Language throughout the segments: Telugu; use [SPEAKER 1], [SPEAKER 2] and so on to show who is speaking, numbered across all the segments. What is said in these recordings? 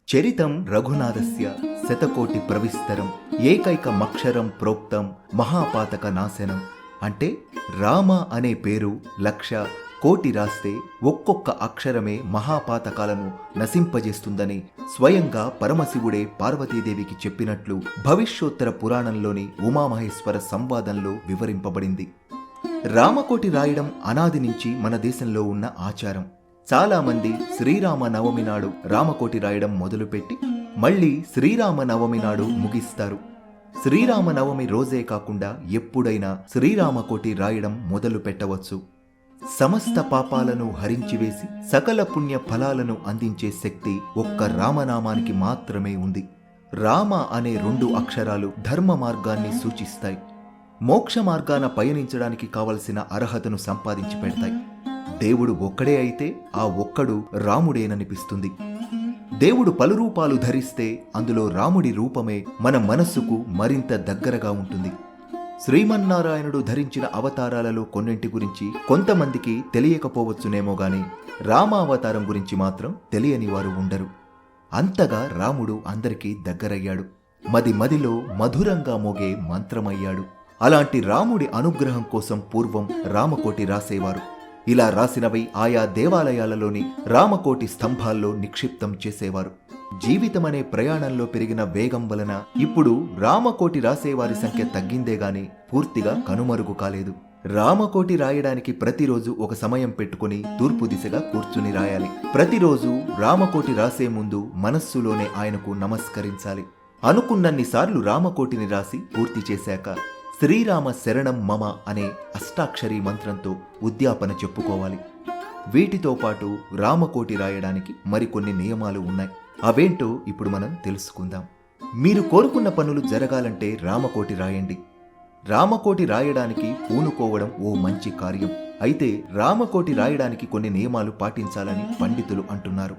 [SPEAKER 1] చరితం రఘునాథస్య శతకోటి ప్రవిస్తరం ఏకైకమక్షరం ప్రోక్తం మహాపాతక నాశనం. అంటే రామ అనే పేరు 1,00,000 కోటి రాస్తే ఒక్కొక్క అక్షరమే మహాపాతకాలను నశింపజేస్తుందని స్వయంగా పరమశివుడే పార్వతీదేవికి చెప్పినట్లు భవిష్యోత్తర పురాణంలోని ఉమామహేశ్వర సంవాదంలో వివరింపబడింది. రామకోటి రాయడం అనాది నుంచి మన దేశంలో ఉన్న ఆచారం. చాలామంది శ్రీరామ నవమి నాడు రామకోటి రాయడం మొదలుపెట్టి మళ్ళీ శ్రీరామ నవమి నాడు ముగిస్తారు. శ్రీరామ నవమి రోజే కాకుండా ఎప్పుడైనా శ్రీరామకోటి రాయడం మొదలు పెట్టవచ్చు. సమస్త పాపాలను హరించివేసి సకల పుణ్య ఫలాలను అందించే శక్తి ఒక్క రామనామానికి మాత్రమే ఉంది. రామ అనే 2 అక్షరాలు ధర్మ మార్గాన్ని సూచిస్తాయి. మోక్ష మార్గాన పయనించడానికి కావలసిన అర్హతను సంపాదించి పెడతాయి. దేవుడు ఒక్కడే అయితే ఆ ఒక్కడు రాముడేననిపిస్తుంది. దేవుడు పలు రూపాలు ధరిస్తే అందులో రాముడి రూపమే మన మనస్సుకు మరింత దగ్గరగా ఉంటుంది. శ్రీమన్నారాయణుడు ధరించిన అవతారాలలో కొన్నింటి గురించి కొంతమందికి తెలియకపోవచ్చునేమో గాని రామావతారం గురించి మాత్రం తెలియని వారు ఉండరు. అంతగా రాముడు అందరికీ దగ్గరయ్యాడు. మదిలో మధురంగా మోగే మంత్రమయ్యాడు. అలాంటి రాముడి అనుగ్రహం కోసం పూర్వం రామకోటి రాసేవారు. ఇలా రాసినవి ఆయా దేవాలయాలలోని రామకోటి స్తంభాల్లో నిక్షిప్తం చేసేవారు. జీవితమనే ప్రయాణంలో పెరిగిన వేగం వలన ఇప్పుడు రామకోటి రాసేవారి సంఖ్య తగ్గిందే గాని పూర్తిగా కనుమరుగు కాలేదు. రామకోటి రాయడానికి ప్రతిరోజు ఒక సమయం పెట్టుకుని తూర్పు దిశగా కూర్చుని రాయాలి. ప్రతిరోజు రామకోటి రాసే ముందు మనస్సులోనే ఆయనకు నమస్కరించాలి. అనుకున్నన్నిసార్లు రామకోటిని రాసి పూర్తి చేశాక శ్రీరామ శరణం మమ అనే అష్టాక్షరీ మంత్రంతో ఉద్యాపన చెప్పుకోవాలి. వీటితో పాటు రామకోటి రాయడానికి మరికొన్ని నియమాలు ఉన్నాయి. అవేంటో ఇప్పుడు మనం తెలుసుకుందాం. మీరు కోరుకున్న పనులు జరగాలంటే రామకోటి రాయండి. రామకోటి రాయడానికి పూనుకోవడం ఓ మంచి కార్యం. అయితే రామకోటి రాయడానికి కొన్ని నియమాలు పాటించాలని పండితులు అంటున్నారు.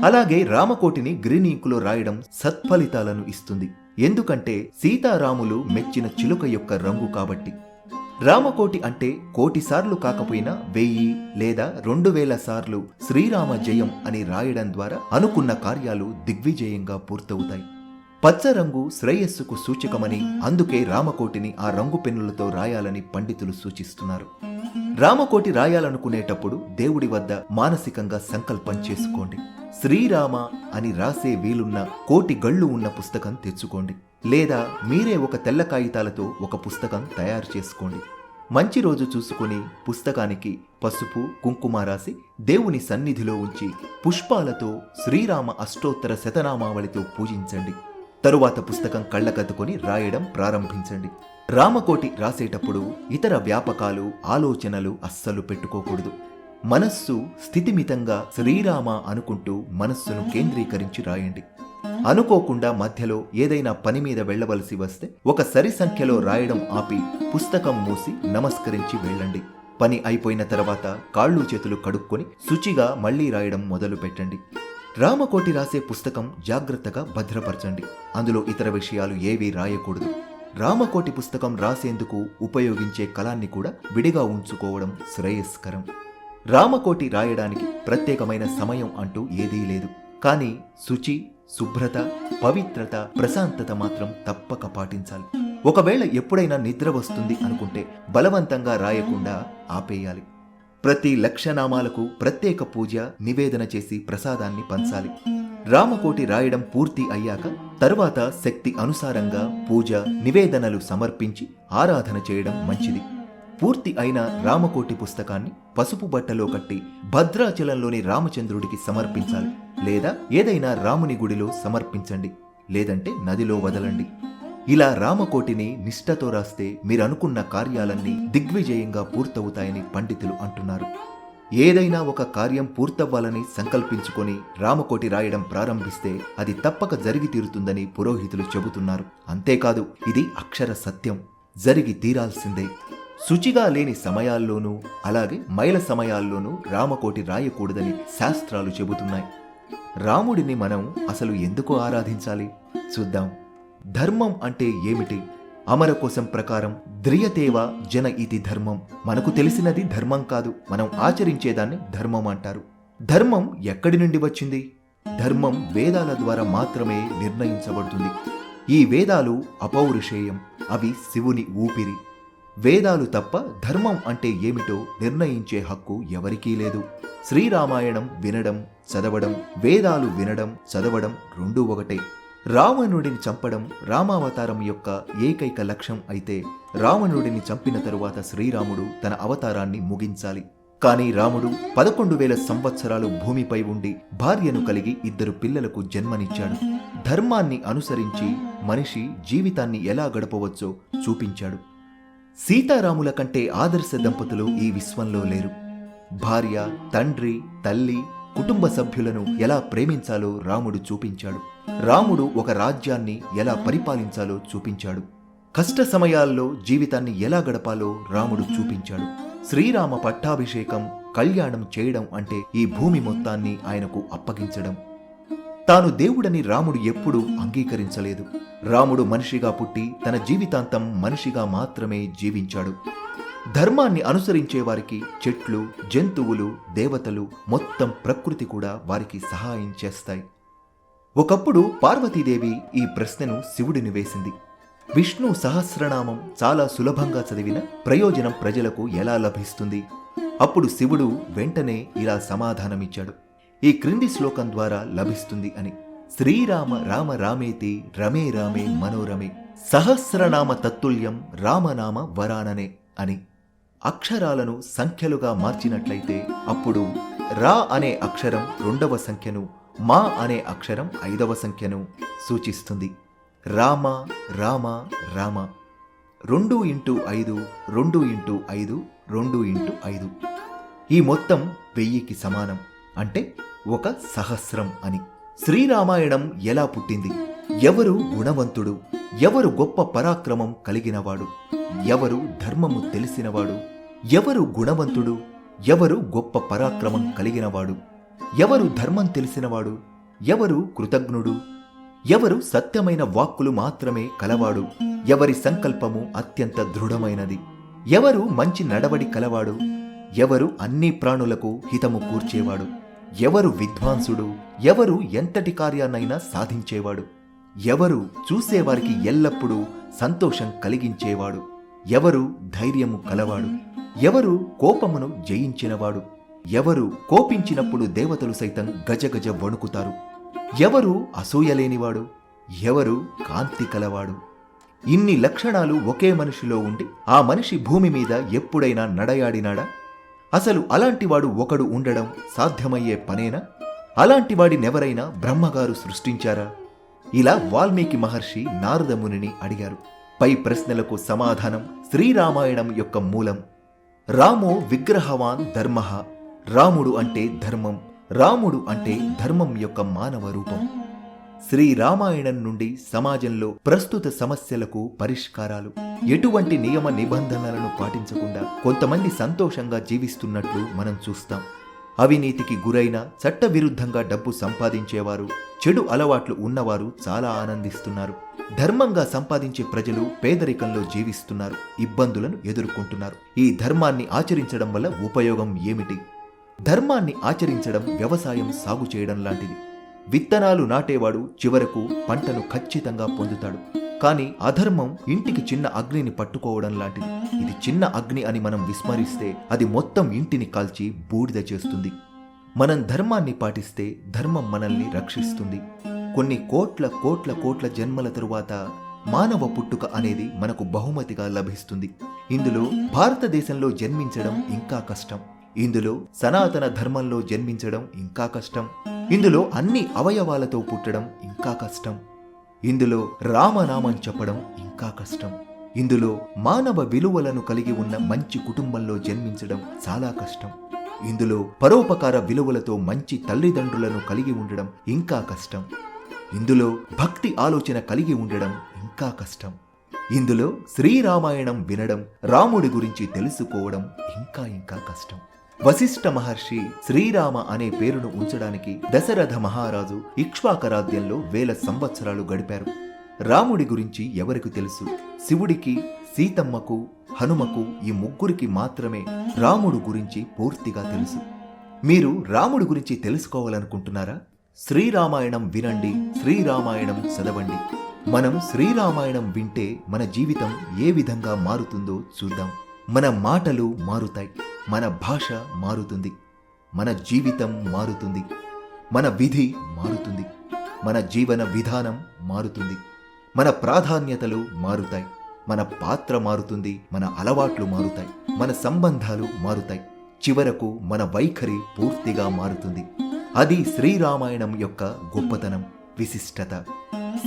[SPEAKER 1] అలాగే రామకోటిని గ్రీన్ ఇంకులో రాయడం సత్ఫలితాలను ఇస్తుంది. ఎందుకంటే సీతారాములు మెచ్చిన చిలుక యొక్క రంగు కాబట్టి. రామకోటి అంటే 1,000 సార్లు కాకపోయినా 1000 లేదా 2000 సార్లు శ్రీరామ జయం అని రాయడం ద్వారా అనుకున్న కార్యాలు దిగ్విజయంగా పూర్తవుతాయి. పచ్చ రంగు శ్రేయస్సుకు సూచకమని అందుకే రామకోటిని ఆ రంగు పెన్నులతో రాయాలని పండితులు సూచిస్తున్నారు. రామకోటి రాయాలనుకునేటప్పుడు దేవుడి వద్ద మానసికంగా సంకల్పం చేసుకోండి. శ్రీరామ అని రాసే వీలున్న 1,000 గళ్ళు ఉన్న పుస్తకం తెచ్చుకోండి. లేదా మీరే ఒక తెల్ల కాగితాలతో ఒక పుస్తకం తయారు చేసుకోండి. మంచి రోజు చూసుకుని పుస్తకానికి పసుపు కుంకుమ రాసి దేవుని సన్నిధిలో ఉంచి పుష్పాలతో శ్రీరామ అష్టోత్తర శతనామావళితో పూజించండి. తరువాత పుస్తకం కళ్ళకద్దుకొని రాయడం ప్రారంభించండి. రామకోటి రాసేటప్పుడు ఇతర వ్యాపకాలు ఆలోచనలు అస్సలు పెట్టుకోకూడదు. మనస్సు స్థితిమితంగా శ్రీరామ అనుకుంటూ మనస్సును కేంద్రీకరించి రాయండి. అనుకోకుండా మధ్యలో ఏదైనా పని మీద వెళ్లవలసి వస్తే ఒక సరి సంఖ్యలో రాయడం ఆపి పుస్తకం మూసి నమస్కరించి వెళ్ళండి. పని అయిపోయిన తర్వాత కాళ్ళు చేతులు కడుక్కొని శుచిగా మళ్లీ రాయడం మొదలు పెట్టండి. రామకోటి రాసే పుస్తకం జాగ్రత్తగా భద్రపరచండి. అందులో ఇతర విషయాలు ఏవీ రాయకూడదు. రామకోటి పుస్తకం రాసేందుకు ఉపయోగించే కలాన్ని కూడా విడిగా ఉంచుకోవడం శ్రేయస్కరం. రామకోటి రాయడానికి ప్రత్యేకమైన సమయం అంటూ ఏదీ లేదు. కానీ శుచి, శుభ్రత, పవిత్రత, ప్రశాంతత మాత్రం తప్పక పాటించాలి. ఒకవేళ ఎప్పుడైనా నిద్ర వస్తుంది అనుకుంటే బలవంతంగా రాయకుండా ఆపేయాలి. ప్రతి 1,00,000 నామాలకు ప్రత్యేక పూజ నివేదన చేసి ప్రసాదాన్ని పంచాలి. రామకోటి రాయడం పూర్తి అయ్యాక తరువాత శక్తి అనుసారంగా పూజ నివేదనలు సమర్పించి ఆరాధన చేయడం మంచిది. పూర్తి అయిన రామకోటి పుస్తకాన్ని పసుపు బట్టలో కట్టి భద్రాచలంలోని రామచంద్రుడికి సమర్పించాలి. లేదా ఏదైనా రాముని గుడిలో సమర్పించండి. లేదంటే నదిలో వదలండి. ఇలా రామకోటిని నిష్ఠతో రాస్తే మీరనుకున్న కార్యాలన్నీ దిగ్విజయంగా పూర్తవుతాయని పండితులు అంటున్నారు. ఏదైనా ఒక కార్యం పూర్తవ్వాలని సంకల్పించుకొని రామకోటి రాయడం ప్రారంభిస్తే అది తప్పక జరిగి తీరుతుందని పురోహితులు చెబుతున్నారు. అంతేకాదు, ఇది అక్షర సత్యం, జరిగి తీరాల్సిందే. శుచిగా లేని సమయాల్లోనూ అలాగే మైల సమయాల్లోనూ రామకోటి రాయకూడదని శాస్త్రాలు చెబుతున్నాయి. రాముడిని మనం అసలు ఎందుకు ఆరాధించాలి చూద్దాం. ధర్మం అంటే ఏమిటి? అమరకోశం ప్రకారం ద్రియతేవ జన ఇతి ధర్మం. మనకు తెలిసినది ధర్మం కాదు, మనం ఆచరించేదాన్ని ధర్మం అంటారు. ధర్మం ఎక్కడి నుండి వచ్చింది? ధర్మం వేదాల ద్వారా మాత్రమే నిర్ణయించబడుతుంది. ఈ వేదాలు అపౌరుషేయం, అవి శివుని ఊపిరి. వేదాలు తప్ప ధర్మం అంటే ఏమిటో నిర్ణయించే హక్కు ఎవరికీ లేదు. శ్రీరామాయణం వినడం, చదవడం, వేదాలు వినడం, చదవడం రెండూ ఒకటే. రావణుడిని చంపడం రామావతారం యొక్క ఏకైక లక్ష్యం అయితే, రావణుడిని చంపిన తరువాత శ్రీరాముడు తన అవతారాన్ని ముగించాలి. కానీ రాముడు 11,000 సంవత్సరాలు భూమిపై ఉండి భార్యను కలిగి 2 పిల్లలకు జన్మనిచ్చాడు. ధర్మాన్ని అనుసరించి మనిషి జీవితాన్ని ఎలా గడపవచ్చో చూపించాడు. సీతారాముల కంటే ఆదర్శ దంపతులు ఈ విశ్వంలో లేరు. భార్య, తండ్రి, తల్లి, కుటుంబ సభ్యులను ఎలా ప్రేమించాలో రాముడు చూపించాడు. రాముడు ఒక రాజ్యాన్ని ఎలా పరిపాలించాలో చూపించాడు. కష్ట సమయాల్లో జీవితాన్ని ఎలా గడపాలో రాముడు చూపించాడు. శ్రీరామ పట్టాభిషేకం, కళ్యాణం చేయడం అంటే ఈ భూమి మొత్తాన్ని ఆయనకు అప్పగించడం. తాను దేవుడని రాముడు ఎప్పుడూ అంగీకరించలేదు. రాముడు మనిషిగా పుట్టి తన జీవితాంతం మనిషిగా మాత్రమే జీవించాడు. ధర్మాన్ని అనుసరించే వారికి చెట్లు, జంతువులు, దేవతలు, మొత్తం ప్రకృతి కూడా వారికి సహాయం చేస్తాయి. ఒకప్పుడు పార్వతీదేవి ఈ ప్రశ్నను శివుడిని వేసింది. విష్ణు సహస్రనామం చాలా సులభంగా చదివిన ప్రయోజనం ప్రజలకు ఎలా లభిస్తుంది? అప్పుడు శివుడు వెంటనే ఇలా సమాధానమిచ్చాడు. ఈ క్రింది శ్లోకం ద్వారా లభిస్తుంది అని. శ్రీరామ రామ రామేతి రమే రామే మనోరమే సహస్రనామ తత్తుల్యం రామనామ వరాననే అని. అక్షరాలను సంఖ్యలుగా మార్చినట్లయితే అప్పుడు రా అనే అక్షరం 2వ సంఖ్యను, మా అనే అక్షరం 5వ సంఖ్యను సూచిస్తుంది. రామ రామ రామ 2 × 5 2 × 5 2 × 5. ఈ మొత్తం 1000కి సమానం, అంటే 1 సహస్రం అని. శ్రీరామాయణం ఎలా పుట్టింది? ఎవరు గుణవంతుడు? ఎవరు గొప్ప పరాక్రమం కలిగినవాడు? ఎవరు ధర్మము తెలిసినవాడు? ఎవరు గుణవంతుడు? ఎవరు గొప్ప పరాక్రమం కలిగినవాడు? ఎవరు ధర్మం తెలిసినవాడు? ఎవరు కృతజ్ఞుడు? ఎవరు సత్యమైన వాక్కులు మాత్రమే కలవాడు? ఎవరి సంకల్పము అత్యంత దృఢమైనది? ఎవరు మంచి నడవడి కలవాడు? ఎవరు అన్ని ప్రాణులకు హితము కూర్చేవాడు? ఎవరు విద్వాంసుడు? ఎవరు ఎంతటి కార్యాన్నైనా సాధించేవాడు? ఎవరు చూసేవారికి ఎల్లప్పుడూ సంతోషం కలిగించేవాడు? ఎవరు ధైర్యము కలవాడు? ఎవరు కోపమును జయించినవాడు? ఎవరు కోపించినప్పుడు దేవతలు సైతం గజగజ వణుకుతారు? ఎవరు అసూయలేనివాడు? ఎవరు కాంతి కలవాడు? ఇన్ని లక్షణాలు ఒకే మనిషిలో ఉండి ఆ మనిషి భూమి మీద ఎప్పుడైనా నడయాడినాడా? అసలు అలాంటివాడు ఒకడు ఉండడం సాధ్యమయ్యే పనేనా? అలాంటివాడినెవరైనా బ్రహ్మగారు సృష్టించారా? ఇలా వాల్మీకి మహర్షి నారద మునిని అడిగారు. పై ప్రశ్నలకు సమాధానం శ్రీరామాయణం యొక్క మూలం. రామో విగ్రహవాన్ ధర్మః. రాముడు అంటే ధర్మం. రాముడు అంటే ధర్మం యొక్క మానవ రూపం. శ్రీరామాయణం నుండి సమాజంలో ప్రస్తుత సమస్యలకు పరిష్కారాలు. ఎటువంటి నియమ నిబంధనలను పాటించకుండా కొంతమంది సంతోషంగా జీవిస్తున్నట్లు మనం చూస్తాం. అవినీతికి గురైన, చట్టవిరుద్ధంగా డబ్బు సంపాదించేవారు, చెడు అలవాట్లు ఉన్నవారు చాలా ఆనందిస్తున్నారు. ధర్మంగా సంపాదించే ప్రజలు పేదరికంలో జీవిస్తున్నారు, ఇబ్బందులను ఎదుర్కొంటున్నారు. ఈ ధర్మాన్ని ఆచరించడం వల్ల ఉపయోగం ఏమిటి? ధర్మాన్ని ఆచరించడం వ్యవసాయం సాగు చేయడం లాంటిది. విత్తనాలు నాటేవాడు చివరకు పంటను ఖచ్చితంగా పొందుతాడు. కానీ అధర్మం ఇంటికి చిన్న అగ్నిని పట్టుకోవడం లాంటిది. ఇది చిన్న అగ్ని అని మనం విస్మరిస్తే అది మొత్తం ఇంటిని కాల్చి బూడిద చేస్తుంది. మనం ధర్మాన్ని పాటిస్తే ధర్మం మనల్ని రక్షిస్తుంది. కొన్ని కోట్ల కోట్ల కోట్ల జన్మల తరువాత మానవ పుట్టుక అనేది మనకు బహుమతిగా లభిస్తుంది. ఇందులో భారతదేశంలో జన్మించడం ఇంకా కష్టం. ఇందులో సనాతన ధర్మంలో జన్మించడం ఇంకా కష్టం. ఇందులో అన్ని అవయవాలతో పుట్టడం ఇంకా కష్టం. ఇందులో రామనామం చెప్పడం ఇంకా కష్టం. ఇందులో మానవ విలువలను కలిగి ఉన్న మంచి కుటుంబంలో జన్మించడం చాలా కష్టం. ఇందులో పరోపకార విలువలతో మంచి తల్లిదండ్రులను కలిగి ఉండడం ఇంకా కష్టం. ఇందులో భక్తి ఆలోచన కలిగి ఉండడం ఇంకా కష్టం. ఇందులో శ్రీరామాయణం వినడం, రాముడి గురించి తెలుసుకోవడం ఇంకా ఇంకా కష్టం. వశిష్ఠ మహర్షి శ్రీరామ అనే పేరును ఉంచడానికి దశరథ మహారాజు ఇక్ష్వాకరాజ్యంలో 1000 సంవత్సరాలు గడిపారు. రాముడి గురించి ఎవరికి తెలుసు? శివుడికి, సీతమ్మకు, హనుమకు, ఈ ముగ్గురికి మాత్రమే రాముడు గురించి పూర్తిగా తెలుసు. మీరు రాముడి గురించి తెలుసుకోవాలనుకుంటున్నారా? శ్రీరామాయణం వినండి, శ్రీరామాయణం చదవండి. మనం శ్రీరామాయణం వింటే మన జీవితం ఏ విధంగా మారుతుందో చూద్దాం. మన మాటలు మారుతాయి, మన భాష మారుతుంది, మన జీవితం మారుతుంది, మన విధి మారుతుంది, మన జీవన విధానం మారుతుంది, మన ప్రాధాన్యతలు మారుతాయి, మన పాత్ర మారుతుంది, మన అలవాట్లు మారుతాయి, మన సంబంధాలు మారుతాయి, చివరకు మన వైఖరి పూర్తిగా మారుతుంది. అది శ్రీరామాయణం యొక్క గొప్పతనం, విశిష్టత.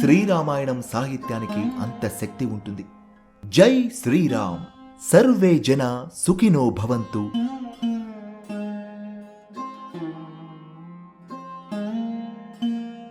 [SPEAKER 1] శ్రీరామాయణం సాహిత్యానికి అంత శక్తి ఉంటుంది. జై శ్రీరామ్. సర్వే జన సుఖినో భవంతు.